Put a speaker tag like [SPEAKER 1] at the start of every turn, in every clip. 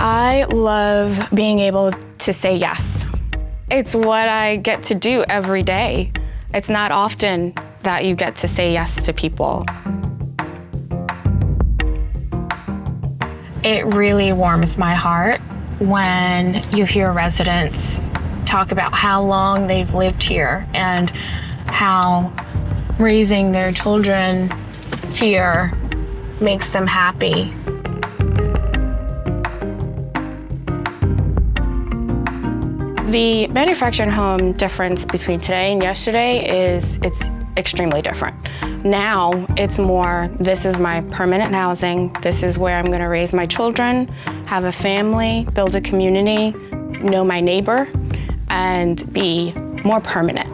[SPEAKER 1] I love being able to say yes. It's what I get to do every day. It's not often that you get to say yes to people.
[SPEAKER 2] It really warms my heart when you hear residents talk about how long they've lived here and how raising their children here makes them happy.
[SPEAKER 1] The manufactured home difference between today and yesterday is it's extremely different. Now it's more, this is my permanent housing, this is where I'm gonna raise my children, have a family, build a community, know my neighbor, and be more permanent.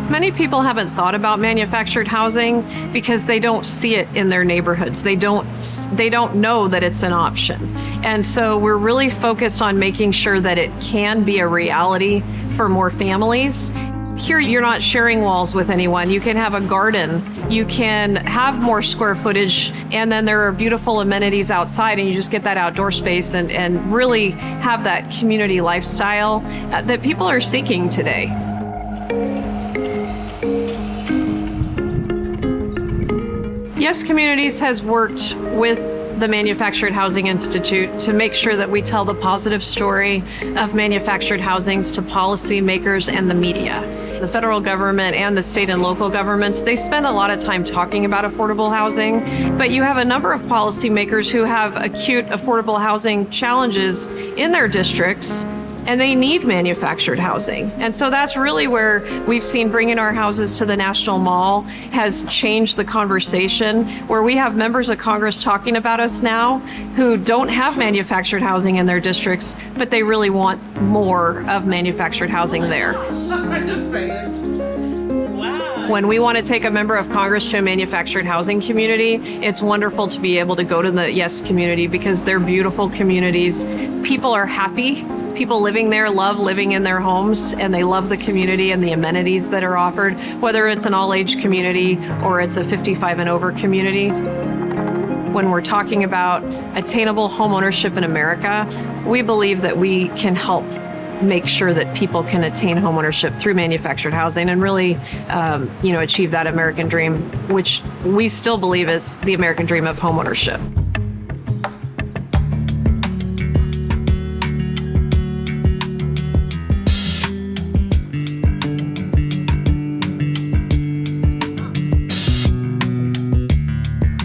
[SPEAKER 3] Many people haven't thought about manufactured housing because they don't see it in their neighborhoods. They don't know that it's an option. And so we're really focused on making sure that it can be a reality for more families. Here, you're not sharing walls with anyone. You can have a garden. You can have more square footage, and then there are beautiful amenities outside, and you just get that outdoor space and really have that community lifestyle that people are seeking today. Yes Communities has worked with the Manufactured Housing Institute to make sure that we tell the positive story of manufactured housings to policymakers and the media. The federal government and the state and local governments, they spend a lot of time talking about affordable housing, but you have a number of policymakers who have acute affordable housing challenges in their districts, and they need manufactured housing. And so that's really where we've seen bringing our houses to the National Mall has changed the conversation, where we have members of Congress talking about us now who don't have manufactured housing in their districts, but they really want more of manufactured housing there.
[SPEAKER 4] I'm just saying. Wow.
[SPEAKER 3] When we want to take a member of Congress to a manufactured housing community, it's wonderful to be able to go to the Yes community because they're beautiful communities. People are happy. People living there love living in their homes, and they love the community and the amenities that are offered, whether it's an all-age community or it's a 55 and over community. When we're talking about attainable homeownership in America, we believe that we can help make sure that people can attain homeownership through manufactured housing and really, achieve that American dream, which we still believe is the American dream of homeownership.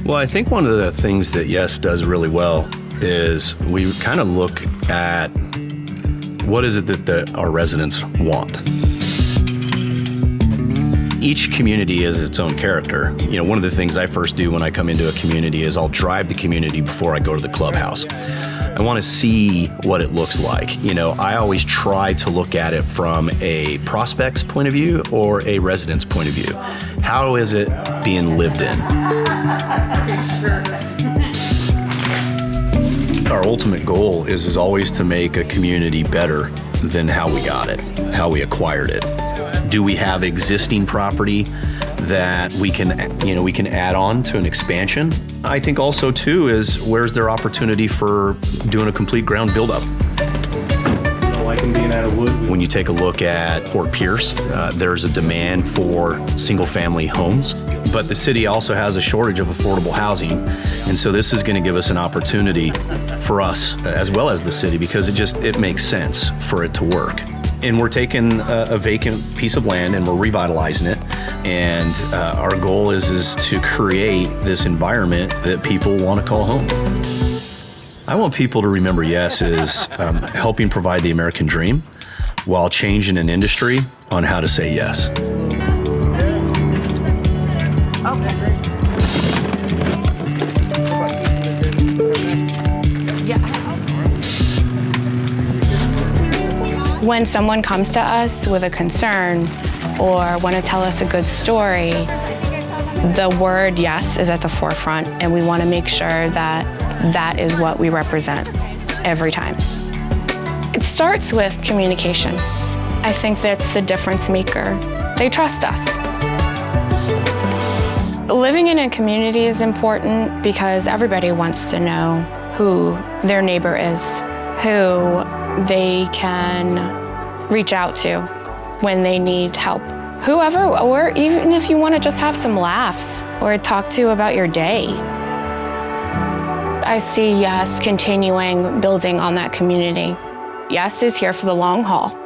[SPEAKER 5] Well, I think one of the things that Yes does really well is we kind of look at what is it that our residents want. Each community is its own character. One of the things I first do when I come into a community is I'll drive the community before I go to the clubhouse. I want to see what it looks like. I always try to look at it from a prospect's point of view or a resident's point of view. How is it being lived in? Our ultimate goal is always to make a community better than how we got it, how we acquired it. Do we have existing property that we can add on to an expansion? I think also too is where's there opportunity for doing a complete ground buildup? When you take a look at Fort Pierce, there's a demand for single-family homes, but the city also has a shortage of affordable housing, and so this is going to give us an opportunity for us as well as the city because it makes sense for it to work. And we're taking a vacant piece of land and we're revitalizing it, and our goal is to create this environment that people want to call home. I want people to remember Yes is helping provide the American dream while changing an industry on how to say yes.
[SPEAKER 1] When someone comes to us with a concern or want to tell us a good story, the word yes is at the forefront, and we want to make sure that that is what we represent every time. It starts with communication. I think that's the difference maker. They trust us. Living in a community is important because everybody wants to know who their neighbor is, who they can reach out to when they need help. Whoever, or even if you want to just have some laughs or talk to about your day. I see YES continuing building on that community. YES is here for the long haul.